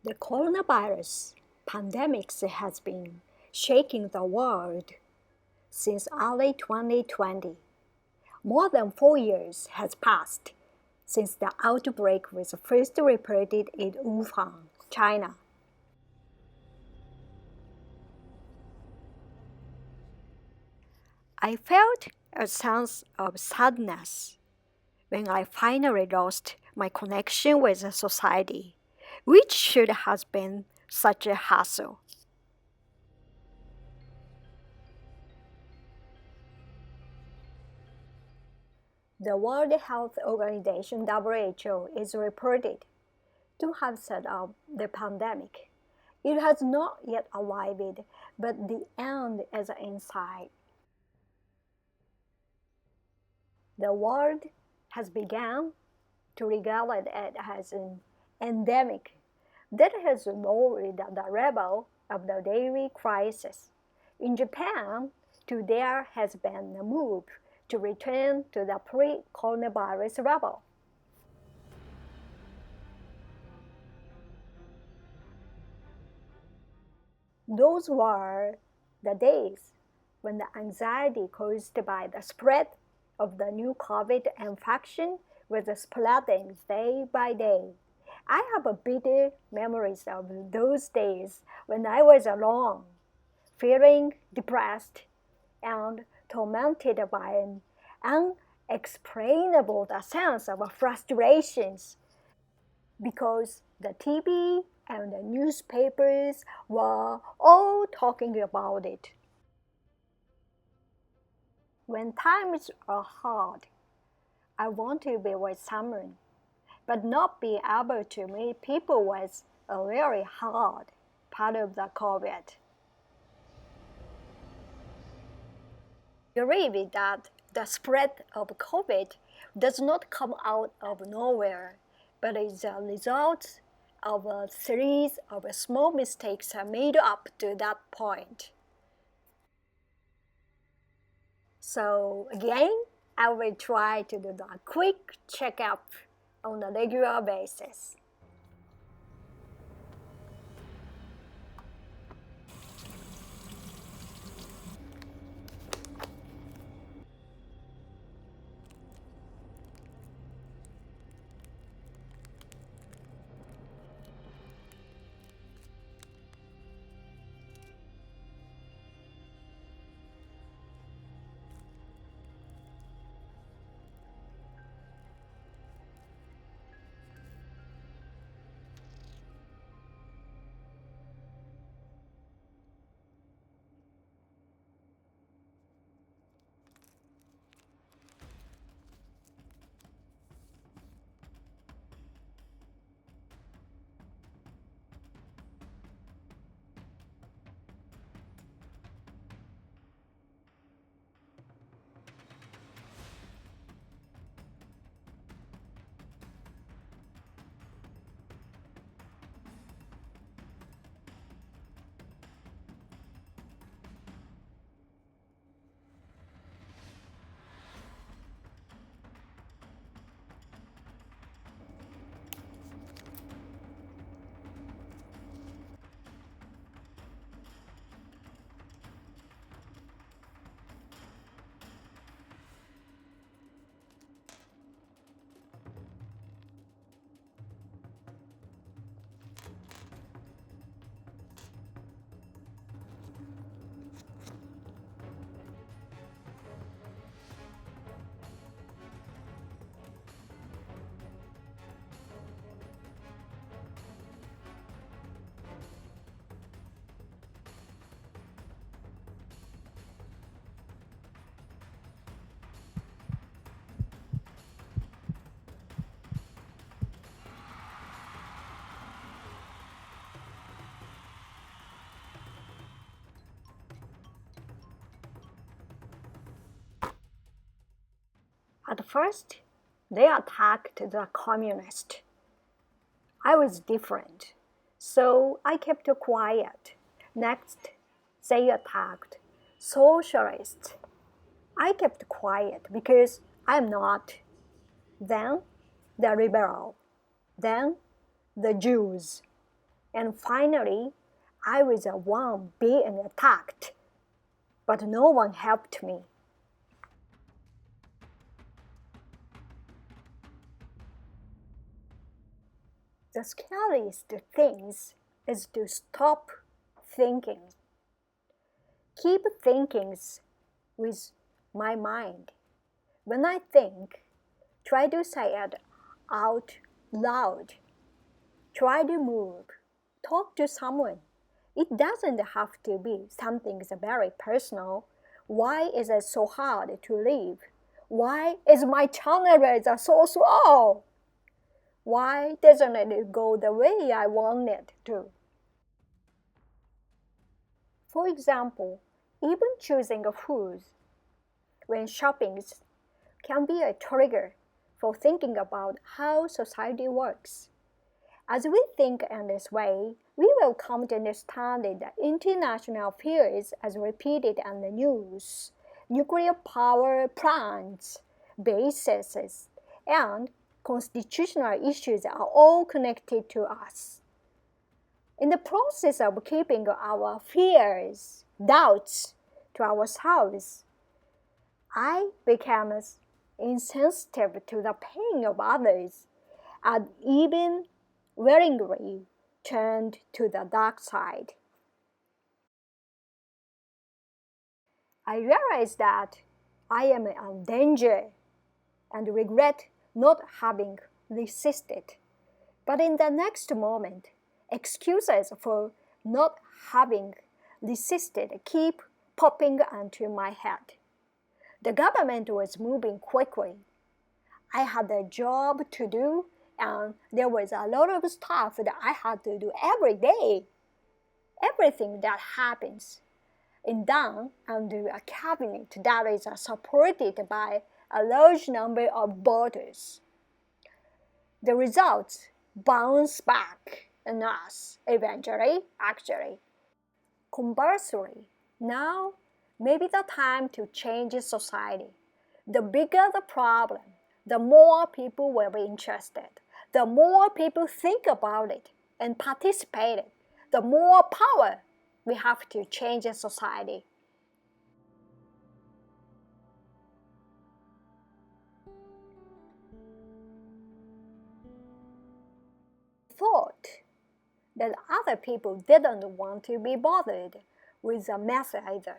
The coronavirus pandemic has been shaking the world since early 2020. More than 4 years has passed since the outbreak was first reported in Wuhan, China. I felt a sense of sadness when I finally lost my connection with society, which should have been such a hassle. The World Health Organization (WHO) is reported to have set up the pandemic. It has not yet arrived, but the end is in sight. The world has begun to regard it as an endemic that has lowered the level of the daily crisis. In Japan, too, there has been a move to return to the pre-coronavirus level. Those were the days when the anxiety caused by the spread of the new COVID infection was spreading day by day. I have bitter memories of those days when I was alone, feeling depressed and tormented by an unexplainable sense of frustrations because the TV and the newspapers were all talking about it. When times are hard, I want to be with someone, but not be able to meet people was a very hard part of the COVID. I believe that the spread of COVID does not come out of nowhere, but is a result of a series of small mistakes made up to that point. So again, I will try to do a quick checkup on a regular basis. At first, they attacked the communists. I was different, so I kept quiet. Next, they attacked socialists. I kept quiet because I'm not. Then, the liberal. Then, the Jews. And finally, I was the one being attacked, but no one helped me. The scariest thing is to stop thinking. Keep thinking with my mind. When I think, try to say it out loud. Try to move. Talk to someone. It doesn't have to be something very personal. Why is it so hard to live? Why is my tolerance so slow? Why doesn't it go the way I want it to? For example, even choosing a food when shopping can be a trigger for thinking about how society works. As we think in this way, we will come to understand that international affairs as repeated in the news, nuclear power plants, bases, and constitutional issues are all connected to us. In the process of keeping our fears, doubts to ourselves, I became insensitive to the pain of others and even willingly turned to the dark side. I realized that I am in danger and regret not having resisted. But in the next moment, excuses for not having resisted keep popping into my head. The government was moving quickly. I had a job to do, and there was a lot of stuff that I had to do every day. Everything that happens is done under a cabinet that is supported by a large number of voters. The results bounce back on us eventually, actually. Conversely, now may be the time to change society. The bigger the problem, the more people will be interested. The more people think about it and participate, the more power we have to change society. Thought that other people didn't want to be bothered with the mess either.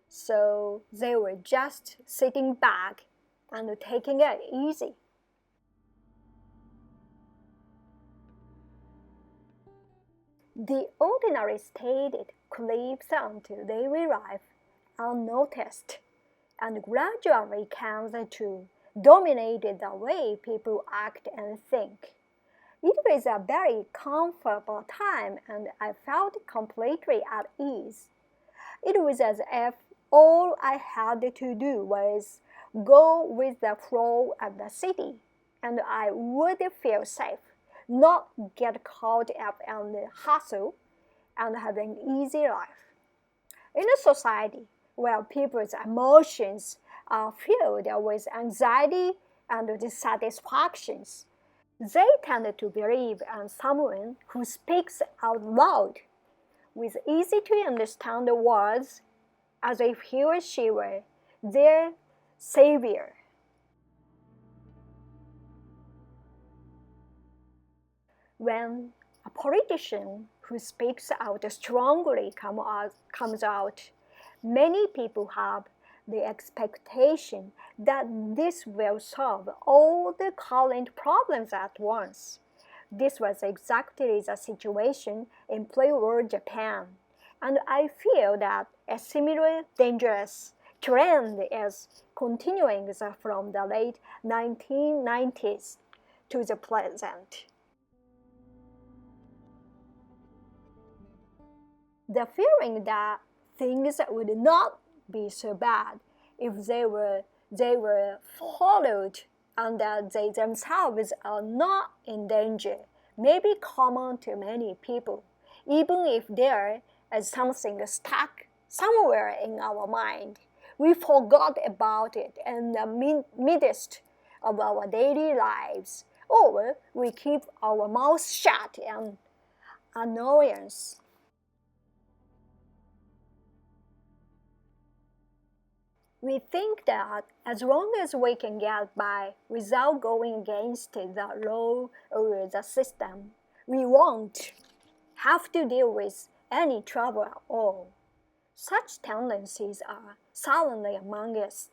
So they were just sitting back and taking it easy. The ordinary state cleaves onto daily life unnoticed and gradually comes to dominate the way people act and think. It was a very comfortable time and I felt completely at ease. It was as if all I had to do was go with the flow of the city, and I would feel safe, not get caught up in the hustle, and have an easy life. In a society where people's emotions are filled with anxiety and dissatisfactions, they tend to believe in someone who speaks out loud with easy to understand words as if he or she were their savior. When a politician who speaks out strongly comes out, many people have the expectation that this will solve all the current problems at once. This was exactly the situation in pre-war Japan, and I feel that a similar dangerous trend is continuing from the late 1990s to the present. The feeling that things would not be so bad if they were followed and that they themselves are not in danger may be common to many people, even if there is something stuck somewhere in our mind. We forgot about it in the midst of our daily lives, or we keep our mouths shut annoyance. We think that as long as we can get by without going against the law or the system, we won't have to deal with any trouble at all. Such tendencies are silently among us.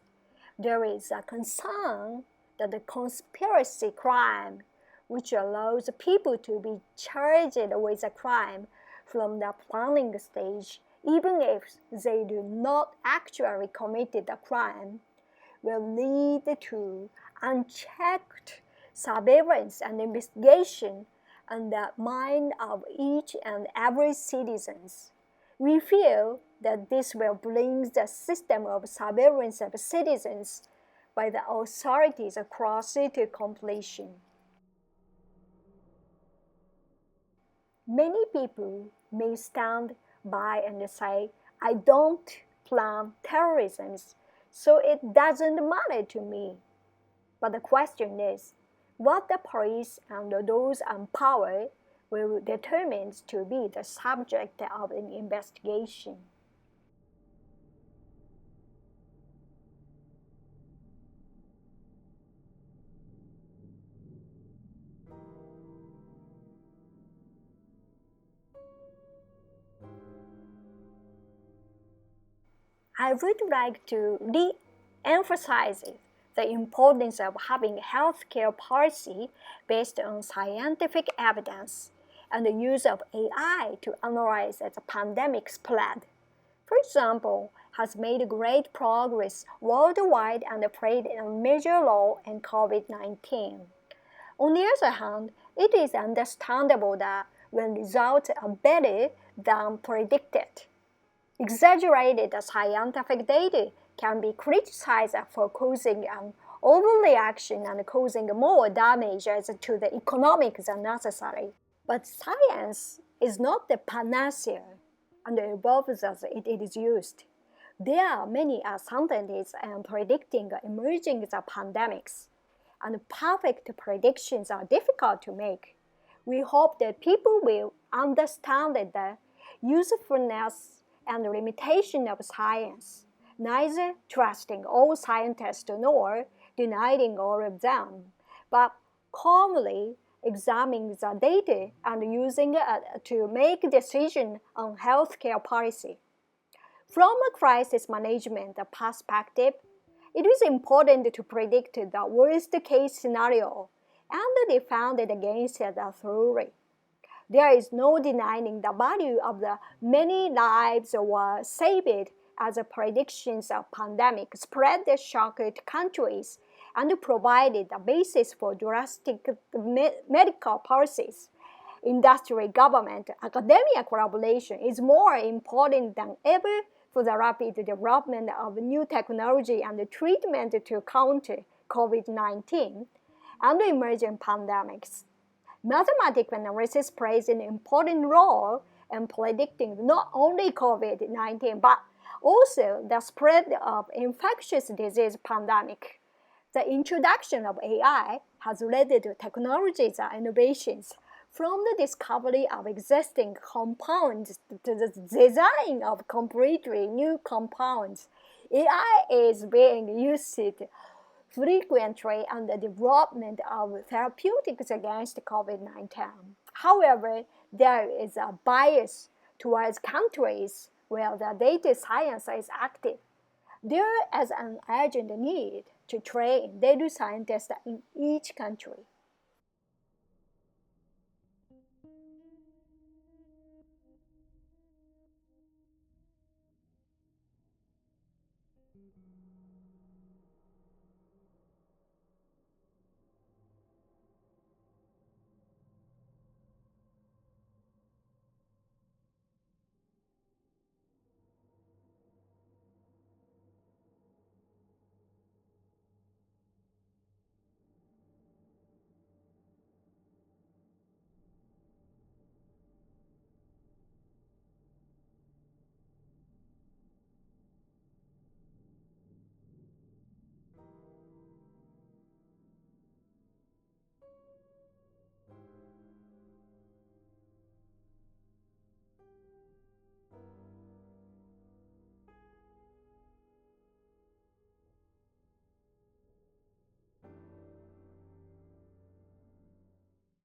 There is a concern that the conspiracy crime, which allows people to be charged with a crime from the planning stage, even if they do not actually commit the crime, will lead to unchecked surveillance and investigation on the mind of each and every citizen. We feel that this will bring the system of surveillance of citizens by the authorities across it to completion. Many people may stand by and say, I don't plan terrorism, so it doesn't matter to me. But the question is, what the police and those in power will determine to be the subject of an investigation. I would like to re-emphasize the importance of having a healthcare policy based on scientific evidence and the use of AI to analyze the pandemic spread. For example, has made great progress worldwide and played a major role in COVID-19. On the other hand, it is understandable that when results are better than predicted, exaggerated scientific data can be criticized for causing an overreaction and causing more damage to the economic than necessary. But science is not the panacea and evolves as it is used. There are many uncertainties in predicting emerging pandemics, and perfect predictions are difficult to make. We hope that people will understand the usefulness and limitation of science, neither trusting all scientists nor denying all of them, but calmly examining the data and using it to make decisions on healthcare policy. From a crisis management perspective, it is important to predict the worst-case scenario and defend it against the theory. There is no denying the value of the many lives were saved as predictions of pandemic spread shocked countries and provided the basis for drastic medical policies. Industry, government, academia collaboration is more important than ever for the rapid development of new technology and treatment to counter COVID-19 and emerging pandemics. Mathematical analysis plays an important role in predicting not only COVID-19 but also the spread of infectious disease pandemic. The introduction of AI has led to technologies and innovations from the discovery of existing compounds to the design of completely new compounds. AI is being used frequently in the development of therapeutics against COVID-19. However, there is a bias towards countries where the data science is active. There is an urgent need to train data scientists in each country.